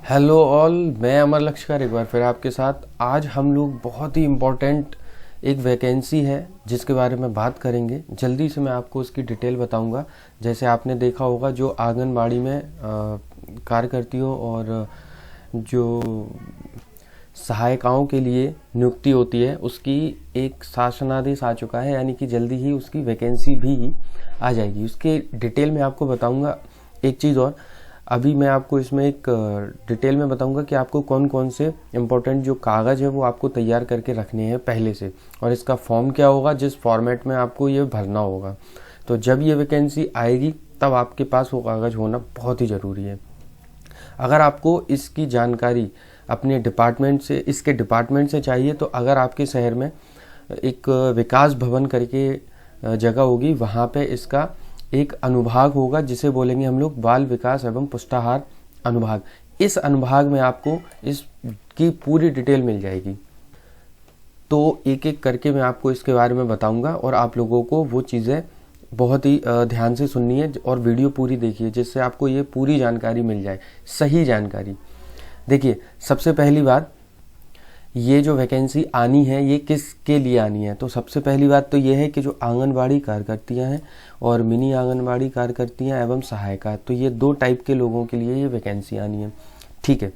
Hello all, मैं अमर लक्ष्कर एक बार फिर आपके साथ। आज हम लोग बहुत ही इम्पोर्टेंट एक वैकेंसी है जिसके बारे में बात करेंगे। जल्दी से मैं आपको उसकी डिटेल बताऊंगा। जैसे आपने देखा होगा, जो आंगनबाड़ी में कार्य करती हो और जो सहायिकाओं के लिए नियुक्ति होती है, उसकी एक शासनादेश आ चुका है, यानी कि जल्दी ही उसकी वैकेंसी भी आ जाएगी। उसके डिटेल में आपको बताऊंगा। एक चीज़ और, अभी मैं आपको इसमें एक डिटेल में बताऊंगा कि आपको कौन कौन से इम्पोर्टेंट जो कागज़ है वो आपको तैयार करके रखने हैं पहले से, और इसका फॉर्म क्या होगा, जिस फॉर्मेट में आपको ये भरना होगा। तो जब ये वैकेंसी आएगी तब आपके पास वो कागज़ होना बहुत ही ज़रूरी है। अगर आपको इसकी जानकारी अपने डिपार्टमेंट से, इसके डिपार्टमेंट से चाहिए, तो अगर आपके शहर में एक विकास भवन करके जगह होगी, वहाँ पे इसका एक अनुभाग होगा जिसे बोलेंगे हम लोग बाल विकास एवं पुष्टाहार अनुभाग। इस अनुभाग में आपको इसकी पूरी डिटेल मिल जाएगी। तो एक एक करके मैं आपको इसके बारे में बताऊंगा और आप लोगों को वो चीज़ें बहुत ही ध्यान से सुननी है और वीडियो पूरी देखिए, जिससे आपको ये पूरी जानकारी मिल जाए, सही जानकारी। देखिए, सबसे पहली बात, ये जो वैकेंसी आनी है ये किसके लिए आनी है। तो सबसे पहली बात तो ये है कि जो आंगनबाड़ी कार्यकर्तियाँ हैं और मिनी आंगनबाड़ी कार्यकर्तियाँ एवं सहायिका, तो ये दो टाइप के लोगों के लिए ये वैकेंसी आनी है। ठीक है,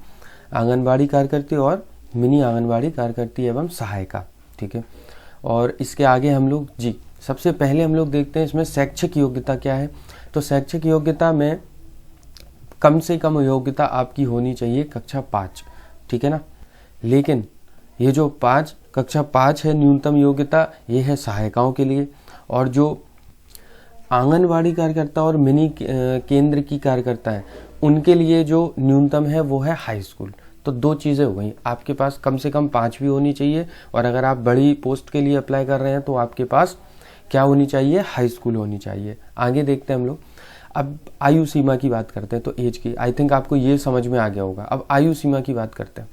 आंगनबाड़ी कार्यकर्ती और मिनी आंगनबाड़ी कार्यकर्ती एवं सहायिका। ठीक है, और इसके आगे हम लोग सबसे पहले हम लोग देखते हैं इसमें शैक्षिक योग्यता क्या है। तो शैक्षिक योग्यता में कम से कम योग्यता आपकी होनी चाहिए कक्षा 5। ठीक है ना। लेकिन ये जो कक्षा 5 है न्यूनतम योग्यता, ये है सहायिकाओं के लिए। और जो आंगनबाड़ी कार्यकर्ता और मिनी केंद्र की कार्यकर्ता है, उनके लिए जो न्यूनतम है वो है हाई स्कूल। तो दो चीज़ें हो गई, आपके पास कम से कम 5वीं होनी चाहिए, और अगर आप बड़ी पोस्ट के लिए अप्लाई कर रहे हैं तो आपके पास क्या होनी चाहिए, हाई स्कूल होनी चाहिए। आगे देखते हैं हम लोग। अब आयु सीमा की बात करते हैं, तो एज की, आई थिंक आपको ये समझ में आ गया होगा। अब आयु सीमा की बात करते हैं।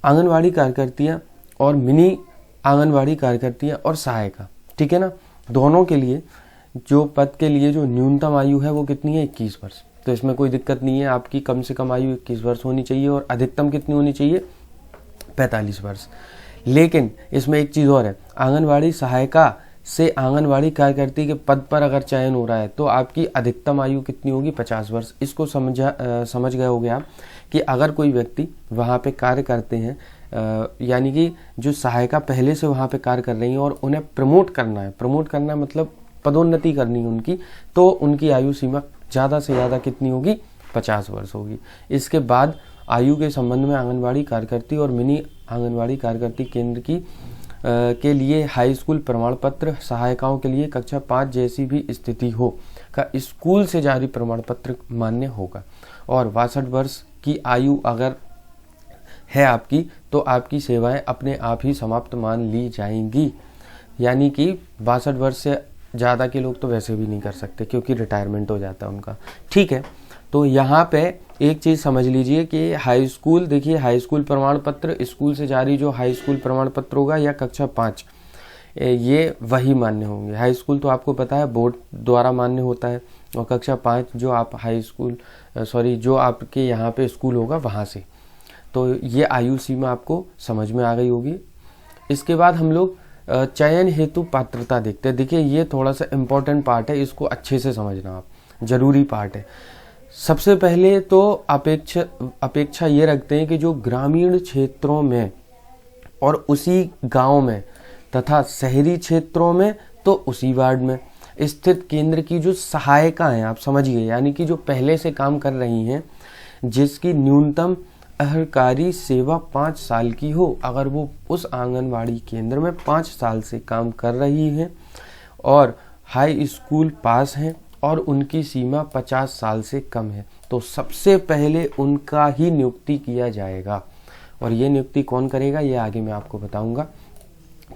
आंगनबाड़ी कार्यकर्तियाँ और मिनी आंगनबाड़ी कार्यकर्तियाँ और सहायिका, ठीक है ना, दोनों के लिए जो पद के लिए जो न्यूनतम आयु है वो कितनी है, 21 वर्ष। तो इसमें कोई दिक्कत नहीं है, आपकी कम से कम आयु 21 वर्ष होनी चाहिए और अधिकतम कितनी होनी चाहिए, 45 वर्ष। लेकिन इसमें एक चीज़ और है, आंगनबाड़ी सहायिका से आंगनबाड़ी कार्यकर्ती के पद पर अगर चयन हो रहा है तो आपकी अधिकतम आयु कितनी होगी, 50 वर्ष। इसको समझ गए होगे आप कि अगर कोई व्यक्ति वहाँ पे कार्य करते हैं, यानी कि जो सहायिका पहले से वहाँ पे कार्य कर रही हैं और उन्हें प्रमोट करना मतलब पदोन्नति करनी है उनकी, तो उनकी आयु सीमा ज़्यादा से ज़्यादा कितनी होगी, 50 वर्ष होगी। इसके बाद आयु के संबंध में आंगनबाड़ी कार्यकर्ती और मिनी आंगनबाड़ी कार्यकर्ती केंद्र की के लिए हाई स्कूल प्रमाण पत्र, सहायिकाओं के लिए कक्षा 5 जैसी भी स्थिति हो का स्कूल से जारी प्रमाण पत्र मान्य होगा। और 62 वर्ष की आयु अगर है आपकी, तो आपकी सेवाएं अपने आप ही समाप्त मान ली जाएंगी। यानी कि 62 वर्ष से ज़्यादा के लोग तो वैसे भी नहीं कर सकते, क्योंकि रिटायरमेंट हो जाता है उनका। ठीक है, तो यहाँ पे एक चीज़ समझ लीजिए कि हाई स्कूल, देखिए हाई स्कूल प्रमाण पत्र, स्कूल से जारी जो हाई स्कूल प्रमाण पत्र होगा, या कक्षा 5, ये वही मान्य होंगे। हाई स्कूल तो आपको पता है बोर्ड द्वारा मान्य होता है, और कक्षा 5 जो आप जो आपके यहाँ पे स्कूल होगा वहाँ से। तो ये आयु सीमा आपको समझ में आ गई होगी। इसके बाद हम लोग चयन हेतु पात्रता देखते हैं। देखिए, ये थोड़ा सा इम्पोर्टेंट पार्ट है, इसको अच्छे से समझना आप, जरूरी पार्ट है। सबसे पहले तो अपेक्षा ये रखते हैं कि जो ग्रामीण क्षेत्रों में और उसी गांव में तथा शहरी क्षेत्रों में तो उसी वार्ड में स्थित केंद्र की जो सहायिका हैं, आप समझिए, यानी कि जो पहले से काम कर रही हैं, जिसकी न्यूनतम अहर्कारी सेवा 5 साल की हो, अगर वो उस आंगनबाड़ी केंद्र में 5 साल से काम कर रही हैं और हाई स्कूल पास हैं और उनकी सीमा 50 साल से कम है, तो सबसे पहले उनका ही नियुक्ति किया जाएगा। और ये नियुक्ति कौन करेगा, ये आगे मैं आपको बताऊंगा।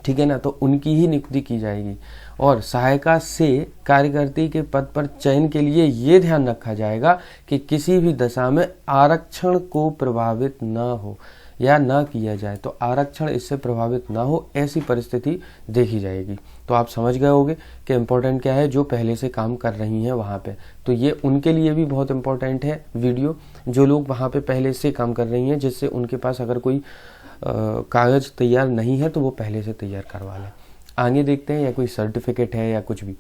ठीक है ना, तो उनकी ही नियुक्ति की जाएगी। और सहायिका से कार्यकर्ती के पद पर चयन के लिए ये ध्यान रखा जाएगा कि किसी भी दशा में आरक्षण को प्रभावित न हो। या ना किया जाए तो आरक्षण इससे प्रभावित ना हो, ऐसी परिस्थिति देखी जाएगी। तो आप समझ गए होंगे कि इम्पोर्टेंट क्या है, जो पहले से काम कर रही हैं वहाँ पे, तो ये उनके लिए भी बहुत इम्पोर्टेंट है वीडियो, जो लोग वहाँ पे पहले से काम कर रही हैं, जिससे उनके पास अगर कोई कागज़ तैयार नहीं है तो वो पहले से तैयार करवा लें। आगे देखते हैं, या कोई सर्टिफिकेट है या कुछ भी।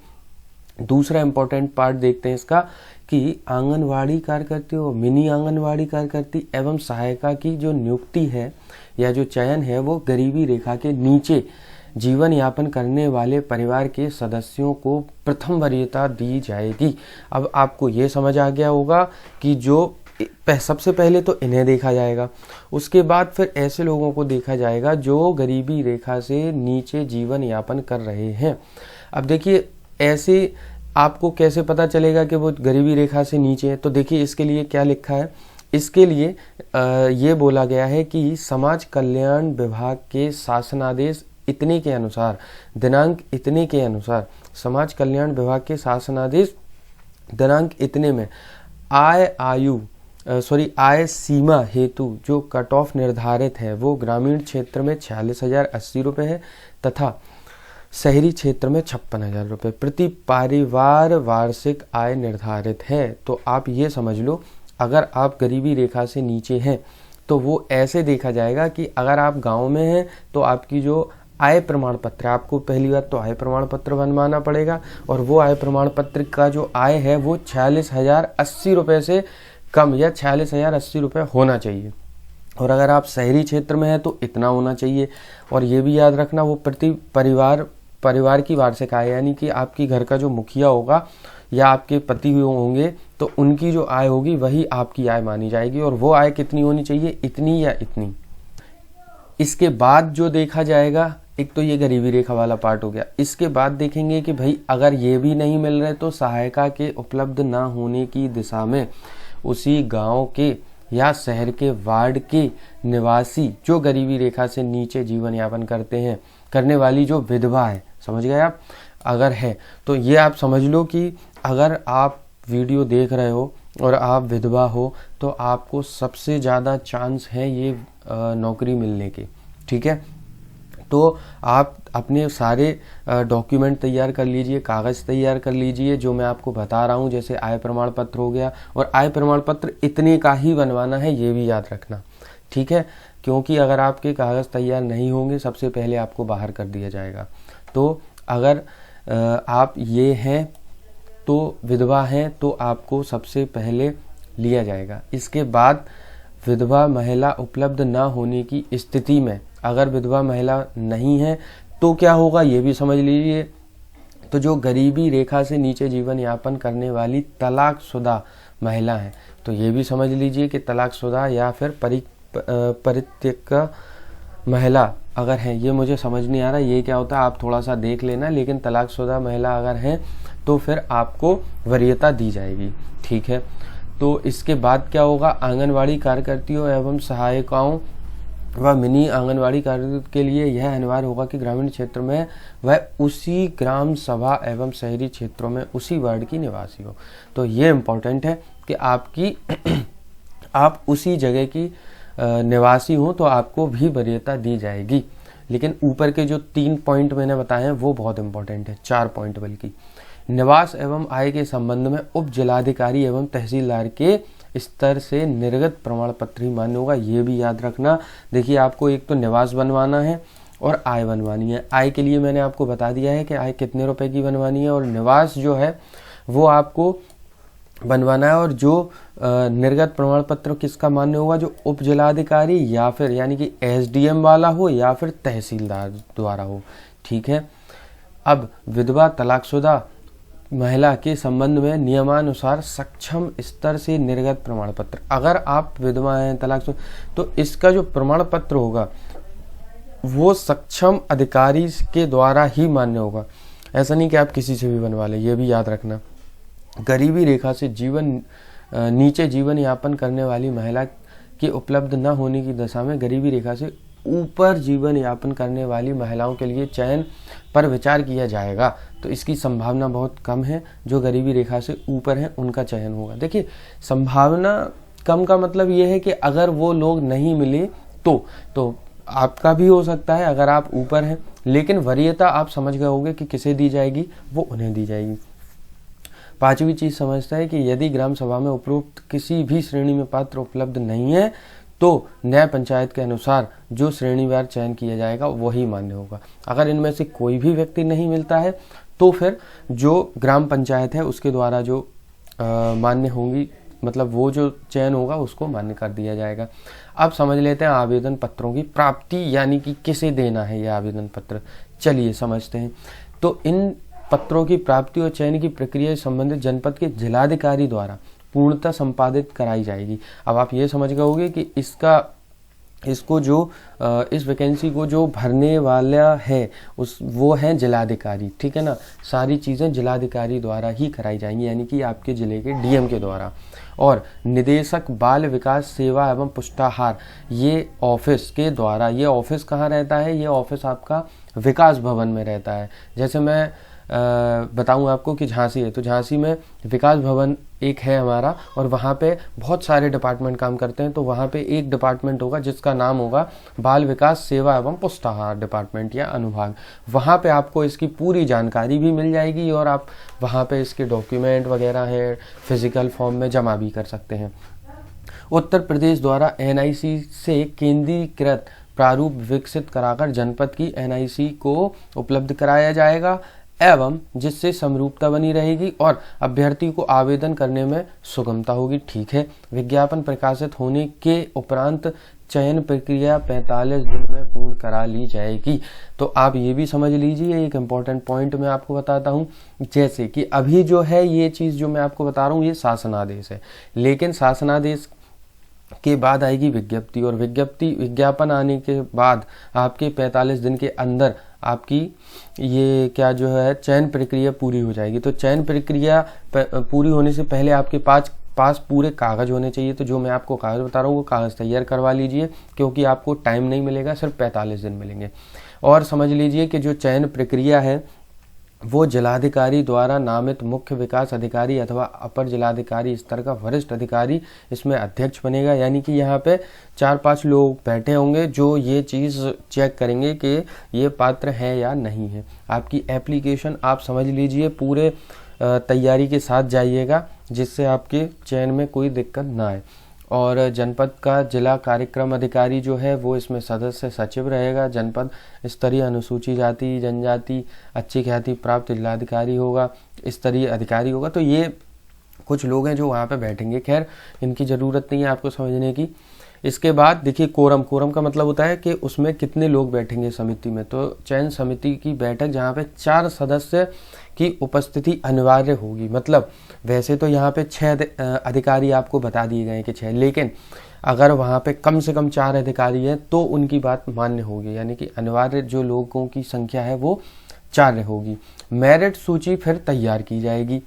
दूसरा इम्पोर्टेंट पार्ट देखते हैं इसका कि आंगनवाड़ी कार्यकर्ती और मिनी आंगनवाड़ी कार्यकर्ती एवं सहायिका की जो नियुक्ति है या जो चयन है वो गरीबी रेखा के नीचे जीवन यापन करने वाले परिवार के सदस्यों को प्रथम वरीयता दी जाएगी। अब आपको ये समझ आ गया होगा कि जो सबसे पहले तो इन्हें देखा जाएगा, उसके बाद फिर ऐसे लोगों को देखा जाएगा जो गरीबी रेखा से नीचे जीवन यापन कर रहे हैं। अब देखिए, ऐसे आपको कैसे पता चलेगा कि वो गरीबी रेखा से नीचे है, तो देखिए इसके लिए क्या लिखा है। इसके लिए ये बोला गया है कि समाज कल्याण विभाग के शासनादेश इतने के अनुसार, दिनांक इतने के अनुसार, समाज कल्याण विभाग के शासनादेश दिनांक इतने में आय सीमा हेतु जो कट ऑफ निर्धारित है वो ग्रामीण क्षेत्र में 46,080 रुपये है तथा शहरी क्षेत्र में 56,000 रुपये प्रति परिवार वार्षिक आय निर्धारित है। तो आप ये समझ लो, अगर आप गरीबी रेखा से नीचे हैं तो वो ऐसे देखा जाएगा कि अगर आप गांव में हैं तो आपकी जो आय प्रमाण पत्र, आपको पहली बात तो आय प्रमाण पत्र बनवाना पड़ेगा, और वो आय प्रमाण पत्र का जो आय है वो 46,080 रुपये से कम या 46,080 रुपये होना चाहिए। और अगर आप शहरी क्षेत्र में हैं तो इतना होना चाहिए। और ये भी याद रखना, वो प्रति परिवार की वार्षिक आय, यानी कि आपकी घर का जो मुखिया होगा या आपके पति होंगे तो उनकी जो आय होगी वही आपकी आय मानी जाएगी। और वो आय कितनी होनी चाहिए, इतनी या इतनी। इसके बाद जो देखा जाएगा, एक तो ये गरीबी रेखा वाला पार्ट हो गया। इसके बाद देखेंगे कि भाई अगर ये भी नहीं मिल रहे तो सहायिका के उपलब्ध ना होने की दिशा में उसी गांव के या शहर के वार्ड के निवासी जो गरीबी रेखा से नीचे जीवन यापन करते हैं, करने वाली जो विधवा है, समझ गए आप, अगर है तो ये आप समझ लो कि अगर आप वीडियो देख रहे हो और आप विधवा हो तो आपको सबसे ज़्यादा चांस है ये नौकरी मिलने के। ठीक है, तो आप अपने सारे डॉक्यूमेंट तैयार कर लीजिए, कागज़ तैयार कर लीजिए जो मैं आपको बता रहा हूँ, जैसे आय प्रमाण पत्र हो गया। और आय प्रमाण पत्र इतने का ही बनवाना है, ये भी याद रखना। ठीक है, क्योंकि अगर आपके कागज़ तैयार नहीं होंगे सबसे पहले आपको बाहर कर दिया जाएगा। तो अगर आप ये हैं तो विधवा हैं तो आपको सबसे पहले लिया जाएगा। इसके बाद विधवा महिला उपलब्ध ना होने की स्थिति में, अगर विधवा महिला नहीं है तो क्या होगा ये भी समझ लीजिए। तो जो गरीबी रेखा से नीचे जीवन यापन करने वाली तलाकशुदा महिला है, तो ये भी समझ लीजिए कि तलाकशुदा या फिर परित्यक्ता महिला अगर है, ये मुझे समझ नहीं आ रहा ये क्या होता है, आप थोड़ा सा देख लेना। लेकिन तलाकशुदा महिला अगर है तो फिर आपको वरीयता दी जाएगी। ठीक है, तो इसके बाद क्या होगा, आंगनवाड़ी कार्यकर्तियों एवं सहायिकाओं व मिनी आंगनवाड़ी कार्यकर्ता के लिए यह अनिवार्य होगा कि ग्रामीण क्षेत्र में वह उसी ग्राम सभा एवं शहरी क्षेत्रों में उसी वार्ड की निवासी हो। तो ये इम्पोर्टेंट है कि आप उसी जगह की निवासी हो तो आपको भी वरीयता दी जाएगी। लेकिन ऊपर के जो 3 पॉइंट मैंने बताए हैं वो बहुत इंपॉर्टेंट है, 4 पॉइंट बल्कि। निवास एवं आय के संबंध में उप जिलाधिकारी एवं तहसीलदार के स्तर से निर्गत प्रमाण पत्र ही मान्य होगा, ये भी याद रखना। देखिए, आपको एक तो निवास बनवाना है और आय बनवानी है। आय के लिए मैंने आपको बता दिया है कि आय कितने रुपए की बनवानी है, और निवास जो है वो आपको बनवाना है। और जो निर्गत प्रमाण पत्र किसका मान्य होगा, जो उप जिलाधिकारी या फिर यानी कि SDM वाला हो या फिर तहसीलदार द्वारा हो। ठीक है, अब विधवा तलाकशुदा महिला के संबंध में नियमानुसार सक्षम स्तर से निर्गत प्रमाण पत्र, अगर आप विधवा हैं तलाकशुदा तो इसका जो प्रमाण पत्र होगा वो सक्षम अधिकारी के द्वारा ही मान्य होगा। ऐसा नहीं कि आप किसी से भी बनवा लें, ये भी याद रखना। गरीबी रेखा से नीचे जीवन यापन करने वाली महिला के उपलब्ध न होने की दशा में गरीबी रेखा से ऊपर जीवन यापन करने वाली महिलाओं के लिए चयन पर विचार किया जाएगा। तो इसकी संभावना बहुत कम है, जो गरीबी रेखा से ऊपर हैं उनका चयन होगा। देखिए, संभावना कम का मतलब ये है कि अगर वो लोग नहीं मिले तो आपका भी हो सकता है अगर आप ऊपर हैं, लेकिन वरीयता आप समझ गए होंगे कि किसे दी जाएगी, वो उन्हें दी जाएगी। पांचवी चीज समझता है कि यदि ग्राम सभा में उपरोक्त किसी भी श्रेणी में पात्र उपलब्ध नहीं है तो न्याय पंचायत के अनुसार जो श्रेणीवार चयन किया जाएगा वही मान्य होगा। अगर इनमें से कोई भी व्यक्ति नहीं मिलता है तो फिर जो ग्राम पंचायत है उसके द्वारा जो मान्य होंगी, मतलब वो जो चयन होगा उसको मान्य कर दिया जाएगा। अब समझ लेते हैं आवेदन पत्रों की प्राप्ति, यानी कि किसे देना है ये आवेदन पत्र। चलिए समझते हैं। तो इन पत्रों की प्राप्ति और चयन की प्रक्रिया से संबंधित जनपद के जिलाधिकारी द्वारा पूर्णतः संपादित कराई जाएगी। अब आप ये समझ गए होंगे कि इसको जो इस वैकेंसी को जो भरने वाला है वो है जिलाधिकारी, ठीक है ना। सारी चीज़ें जिलाधिकारी द्वारा ही कराई जाएंगी, यानी कि आपके जिले के डीएम के द्वारा। और निदेशक बाल विकास सेवा एवं पुष्टाहार ये ऑफिस के द्वारा, ये ऑफिस कहाँ रहता है, ये ऑफिस आपका विकास भवन में रहता है। जैसे मैं बताऊं आपको कि झांसी है, तो झांसी में विकास भवन एक है हमारा, और वहाँ पे बहुत सारे डिपार्टमेंट काम करते हैं। तो वहाँ पे एक डिपार्टमेंट होगा जिसका नाम होगा बाल विकास सेवा एवं पुष्टाहार डिपार्टमेंट या अनुभाग। वहाँ पे आपको इसकी पूरी जानकारी भी मिल जाएगी और आप वहाँ पे इसके डॉक्यूमेंट वगैरह है फिजिकल फॉर्म में जमा भी कर सकते हैं। उत्तर प्रदेश द्वारा एनआईसी से केंद्रीकृत प्रारूप विकसित कराकर जनपद की एनआईसी को उपलब्ध कराया जाएगा एवं जिससे समरूपता बनी रहेगी और अभ्यर्थी को आवेदन करने में सुगमता होगी। ठीक है। विज्ञापन प्रकाशित होने के उपरांत चयन प्रक्रिया 45 दिन में पूर्ण करा ली जाएगी। तो आप ये भी समझ लीजिए, एक इम्पॉर्टेंट पॉइंट मैं आपको बताता हूँ। जैसे कि अभी जो है ये चीज़ जो मैं आपको बता रहा हूँ ये शासनादेश है, लेकिन शासनादेश के बाद आएगी विज्ञप्ति, और विज्ञापन आने के बाद आपके 45 दिन के अंदर आपकी ये क्या जो है चयन प्रक्रिया पूरी हो जाएगी। तो चयन प्रक्रिया पूरी होने से पहले आपके पास पूरे कागज होने चाहिए। तो जो मैं आपको कागज बता रहा हूँ वो कागज तैयार करवा लीजिए, क्योंकि आपको टाइम नहीं मिलेगा, सिर्फ 45 दिन मिलेंगे। और समझ लीजिए कि जो चयन प्रक्रिया है वो जिलाधिकारी द्वारा नामित मुख्य विकास अधिकारी अथवा अपर जिलाधिकारी स्तर का वरिष्ठ अधिकारी इसमें अध्यक्ष बनेगा। यानी कि यहाँ पे 4-5 लोग बैठे होंगे जो ये चीज़ चेक करेंगे कि ये पात्र है या नहीं है। आपकी एप्लीकेशन आप समझ लीजिए पूरे तैयारी के साथ जाइएगा, जिससे आपके चयन में कोई दिक्कत ना आए। और जनपद का जिला कार्यक्रम अधिकारी जो है वो इसमें सदस्य सचिव रहेगा। जनपद स्तरीय अनुसूचित जाति जनजाति अच्छी ख्याति प्राप्त जिलाधिकारी होगा, स्तरीय अधिकारी होगा। तो ये कुछ लोग हैं जो वहाँ पे बैठेंगे। खैर इनकी ज़रूरत नहीं है आपको समझने की। इसके बाद देखिए कोरम का मतलब होता है कि उसमें कितने लोग बैठेंगे समिति में। तो चयन समिति की बैठक जहाँ पे 4 सदस्य की उपस्थिति अनिवार्य होगी। मतलब वैसे तो यहाँ पे 6 अधिकारी आपको बता दिए गए कि 6, लेकिन अगर वहाँ पे कम से कम 4 अधिकारी हैं तो उनकी बात मान्य होगी, यानी कि अनिवार्य जो लोगों की संख्या है वो 4 होगी। मेरिट सूची फिर तैयार की जाएगी।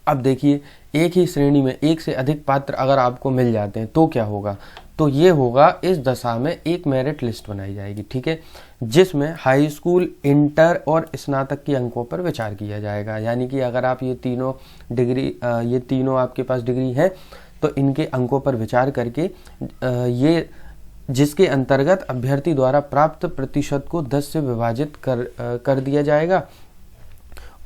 अब देखिए एक ही श्रेणी में एक से अधिक पात्र अगर आपको मिल जाते हैं तो क्या होगा, तो ये होगा इस दशा में एक मेरिट लिस्ट बनाई जाएगी, ठीक है, जिसमें हाई स्कूल, इंटर और स्नातक के अंकों पर विचार किया जाएगा। यानी कि अगर आप ये तीनों आपके पास डिग्री है तो इनके अंकों पर विचार करके ये जिसके अंतर्गत अभ्यर्थी द्वारा प्राप्त प्रतिशत को 10 से विभाजित कर दिया जाएगा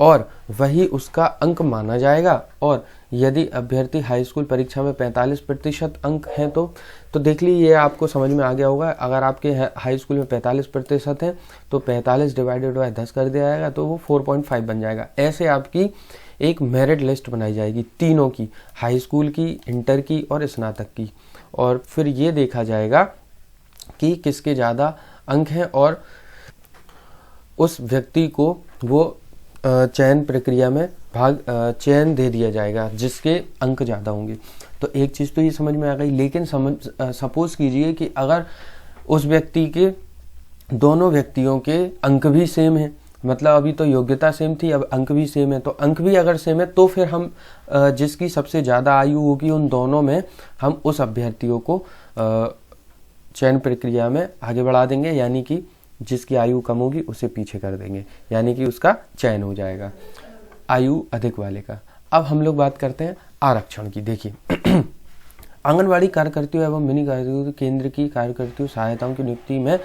और वही उसका अंक माना जाएगा। और यदि अभ्यर्थी हाई स्कूल परीक्षा में 45% अंक हैं तो देख लीजिए, ये आपको समझ में आ गया होगा। अगर आपके हाई स्कूल में 45% हैं तो 45 डिवाइडेड बाय 10 कर दिया जाएगा तो वो 4.5 बन जाएगा। ऐसे आपकी एक मेरिट लिस्ट बनाई जाएगी तीनों की, हाई स्कूल की, इंटर की और स्नातक की। और फिर ये देखा जाएगा कि किसके ज़्यादा अंक हैं और उस व्यक्ति को वो चयन प्रक्रिया में चयन दे दिया जाएगा जिसके अंक ज़्यादा होंगे। तो एक चीज़ तो ये समझ में आ गई। लेकिन सपोज कीजिए कि अगर उस व्यक्ति के दोनों व्यक्तियों के अंक भी सेम हैं, मतलब अभी तो योग्यता सेम थी, अब अंक भी सेम है, तो अंक भी अगर सेम है तो फिर हम जिसकी सबसे ज़्यादा आयु होगी उन दोनों में हम उस अभ्यर्थियों को चयन प्रक्रिया में आगे बढ़ा देंगे। यानी कि जिसकी आयु कम होगी उसे पीछे कर देंगे, यानी कि उसका चयन हो जाएगा आयु अधिक वाले का। अब हम लोग बात करते हैं आरक्षण की। देखिए आंगनवाड़ी कार्यकर्तियों एवं मिनी कार्यकर्तियों केंद्र की कार्यकर्तियों सहायताओं की नियुक्ति में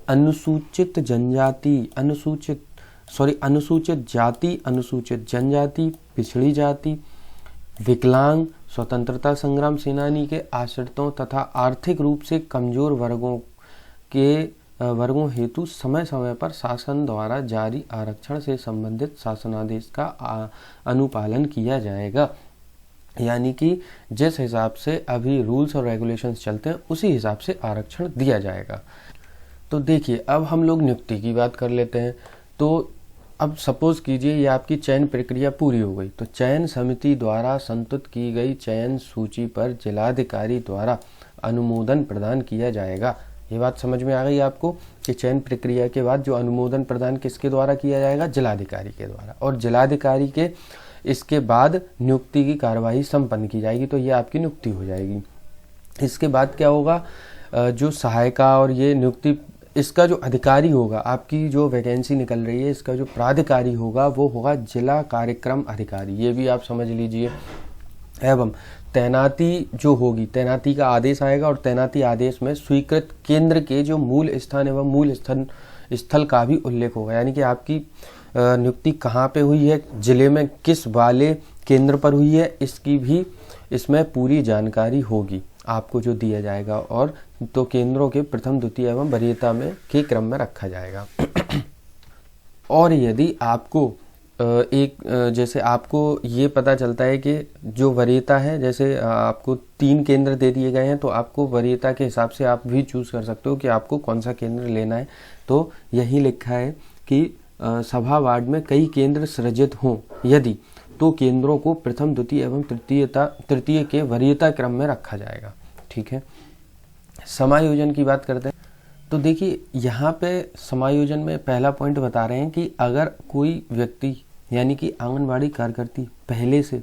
अनुसूचित जाति, अनुसूचित जनजाति, पिछड़ी जाति, विकलांग, स्वतंत्रता संग्राम सेनानी के आश्रितों तथा आर्थिक रूप से कमजोर वर्गों हेतु समय समय पर शासन द्वारा जारी आरक्षण से संबंधित शासनादेश का अनुपालन किया जाएगा। यानी कि जिस हिसाब से अभी रूल्स और रेगुलेशंस चलते हैं उसी हिसाब से आरक्षण दिया जाएगा। तो देखिए, अब हम लोग नियुक्ति की बात कर लेते हैं। तो अब सपोज कीजिए ये आपकी चयन प्रक्रिया पूरी हो गई, तो चयन समिति द्वारा संतुलित की गई चयन सूची पर जिलाधिकारी द्वारा अनुमोदन प्रदान किया जाएगा। ये बात समझ में आ गई आपको कि चयन प्रक्रिया के बाद जो अनुमोदन प्रदान किसके द्वारा किया जाएगा? जिलाधिकारी के द्वारा। और जिलाधिकारी के इसके बाद नियुक्ति की कार्यवाही संपन्न की जाएगी, तो ये आपकी नियुक्ति हो जाएगी। इसके बाद क्या होगा? जो सहायिका और ये नियुक्ति, इसका जो अधिकारी होगा, आपकी जो वैकेंसी निकल रही है इसका जो प्राधिकारी होगा वो होगा जिला कार्यक्रम अधिकारी, ये भी आप समझ लीजिए। एवं तैनाती जो होगी, तैनाती का आदेश आएगा और तैनाती आदेश में स्वीकृत केंद्र के जो मूल स्थान एवं मूल स्थल का भी उल्लेख होगा। यानी कि आपकी नियुक्ति कहाँ पे हुई है, जिले में किस वाले केंद्र पर हुई है, इसकी भी इसमें पूरी जानकारी होगी आपको जो दिया जाएगा। और तो केंद्रों के प्रथम, द्वितीय एवं वरीयता में के क्रम में रखा जाएगा। और यदि आपको जैसे आपको ये पता चलता है कि जो वरीयता है, जैसे आपको 3 केंद्र दे दिए गए हैं, तो आपको वरीयता के हिसाब से आप भी चूज कर सकते हो कि आपको कौन सा केंद्र लेना है। तो यही लिखा है कि सभा वार्ड में कई केंद्र सृजित हों यदि, तो केंद्रों को प्रथम, द्वितीय एवं तृतीय के वरीयता क्रम में रखा जाएगा। ठीक है, समायोजन की बात करते हैं। तो देखिए, यहाँ पे समायोजन में पहला पॉइंट बता रहे हैं कि अगर कोई व्यक्ति यानी कि आंगनवाड़ी कार्यकर्ती पहले से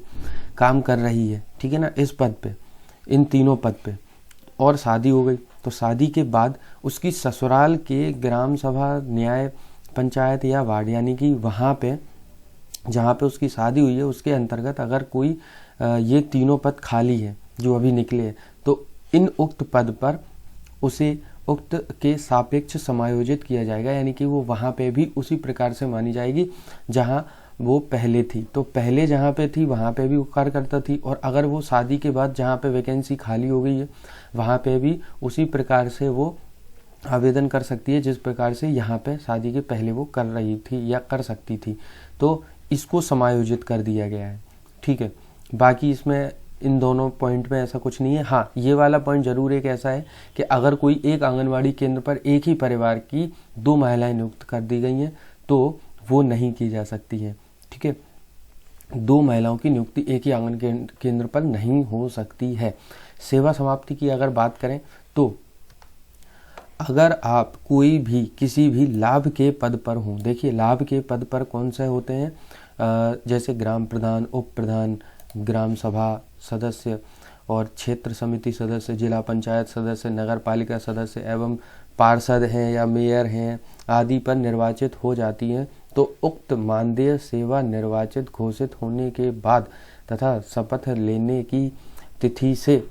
काम कर रही है, ठीक है ना, इस पद पे, इन तीनों पद पे, और शादी हो गई, तो शादी के बाद उसकी ससुराल के ग्राम सभा, न्याय पंचायत या वार्ड, यानी कि वहाँ पे जहाँ पे उसकी शादी हुई है उसके अंतर्गत अगर कोई ये तीनों पद खाली है जो अभी निकले हैं, तो इन उक्त पद पर उसे उक्त के सापेक्ष समायोजित किया जाएगा। यानी कि वो वहाँ पे भी उसी प्रकार से मानी जाएगी जहाँ वो पहले थी। तो पहले जहाँ पे थी वहाँ पे भी वो कार्यकर्ता थी, और अगर वो शादी के बाद जहाँ पे वैकेंसी खाली हो गई है वहाँ पे भी उसी प्रकार से वो आवेदन कर सकती है जिस प्रकार से यहाँ पे शादी के पहले वो कर रही थी या कर सकती थी। तो इसको समायोजित कर दिया गया है। ठीक है, बाकी इसमें इन दोनों पॉइंट में ऐसा कुछ नहीं है। हाँ, ये वाला पॉइंट जरूर एक ऐसा है कि अगर कोई एक आंगनवाड़ी केंद्र पर एक ही परिवार की 2 महिलाएं नियुक्त कर दी गई हैं तो वो नहीं की जा सकती है। ठीक है, 2 महिलाओं की नियुक्ति एक ही आंगन केंद्र पर नहीं हो सकती है। सेवा समाप्ति की अगर बात करें तो अगर आप कोई भी किसी भी लाभ के पद पर हों, देखिए लाभ के पद पर कौन से होते हैं, जैसे ग्राम प्रधान, उप प्रधान, ग्राम सभा सदस्य और क्षेत्र समिति सदस्य, जिला पंचायत सदस्य, नगर पालिका सदस्य एवं पार्षद हैं या मेयर हैं आदि पर निर्वाचित हो जाती हैं, तो उक्त मानदेय सेवा निर्वाचित घोषित होने के बाद तथा शपथ लेने की तिथि से,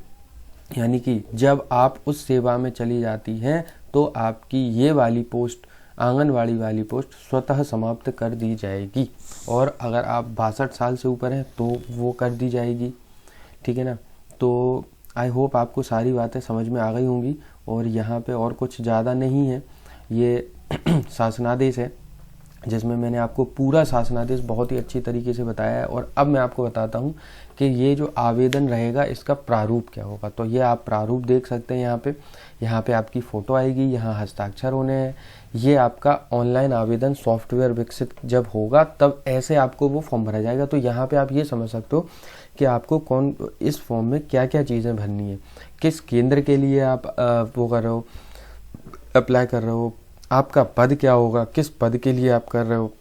यानी कि जब आप उस सेवा में चली जाती हैं तो आपकी ये वाली पोस्ट, आंगनवाड़ी वाली पोस्ट स्वतः समाप्त कर दी जाएगी। और अगर आप 62 साल से ऊपर हैं तो वो कर दी जाएगी। ठीक है ना, तो आई होप आपको सारी बातें समझ में आ गई होंगी। और यहाँ पे और कुछ ज़्यादा नहीं है, ये शासनादेश है जिसमें मैंने आपको पूरा शासनादेश बहुत ही अच्छी तरीके से बताया है। और अब मैं आपको बताता हूँ कि ये जो आवेदन रहेगा इसका प्रारूप क्या होगा। तो ये आप प्रारूप देख सकते हैं, यहाँ पे आपकी फ़ोटो आएगी, यहाँ हस्ताक्षर होने हैं। ये आपका ऑनलाइन आवेदन सॉफ्टवेयर विकसित जब होगा तब ऐसे आपको वो फॉर्म भरा जाएगा। तो यहाँ पे आप ये समझ सकते हो कि आपको इस फॉर्म में क्या क्या चीज़ें भरनी है, किस केंद्र के लिए आप वो कर रहे हो, अप्लाई कर रहे हो, आपका पद क्या होगा, किस पद के लिए आप कर रहे हो,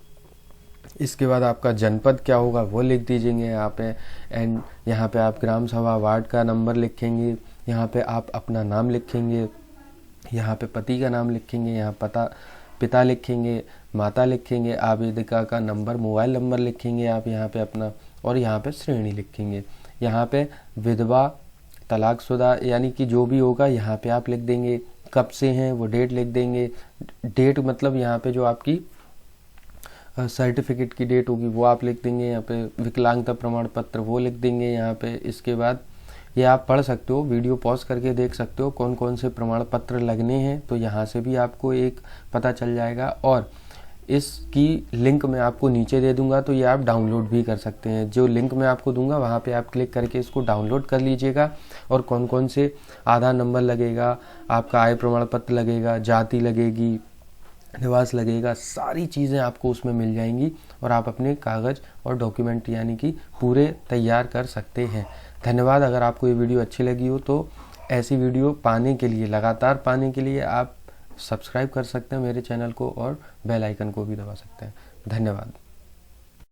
इसके बाद आपका जनपद क्या होगा वो लिख दीजिएंगे यहाँ पे। एंड यहाँ पे आप ग्राम सभा वार्ड का नंबर लिखेंगे, यहाँ पे आप अपना नाम लिखेंगे, यहाँ पे पति का नाम लिखेंगे, यहाँ पिता लिखेंगे, माता लिखेंगे, आवेदिका का नंबर, मोबाइल नंबर लिखेंगे आप यहाँ पे अपना, और यहाँ पे श्रेणी लिखेंगे। यहाँ पे विधवा तलाकशुदा यानी कि जो भी होगा यहाँ पे आप लिख देंगे, कब से हैं वो डेट लिख देंगे। डेट मतलब यहाँ पे जो आपकी सर्टिफिकेट की डेट होगी वो आप लिख देंगे। यहाँ पे विकलांगता प्रमाण पत्र वो लिख देंगे यहाँ पे। इसके बाद ये आप पढ़ सकते हो, वीडियो पॉज करके देख सकते हो कौन कौन से प्रमाण पत्र लगने हैं, तो यहाँ से भी आपको एक पता चल जाएगा। और इसकी लिंक मैं आपको नीचे दे दूंगा, तो ये आप डाउनलोड भी कर सकते हैं। जो लिंक मैं आपको दूंगा वहाँ पे आप क्लिक करके इसको डाउनलोड कर लीजिएगा। और कौन कौन से आधार नंबर लगेगा, आपका आय प्रमाण पत्र लगेगा, जाति लगेगी, निवास लगेगा, सारी चीज़ें आपको उसमें मिल जाएंगी और आप अपने कागज़ और डॉक्यूमेंट यानी कि पूरे तैयार कर सकते हैं। धन्यवाद। अगर आपको ये वीडियो अच्छी लगी हो तो ऐसी वीडियो पाने के लिए, लगातार पाने के लिए आप सब्सक्राइब कर सकते हैं मेरे चैनल को और बेल आइकन को भी दबा सकते हैं। धन्यवाद।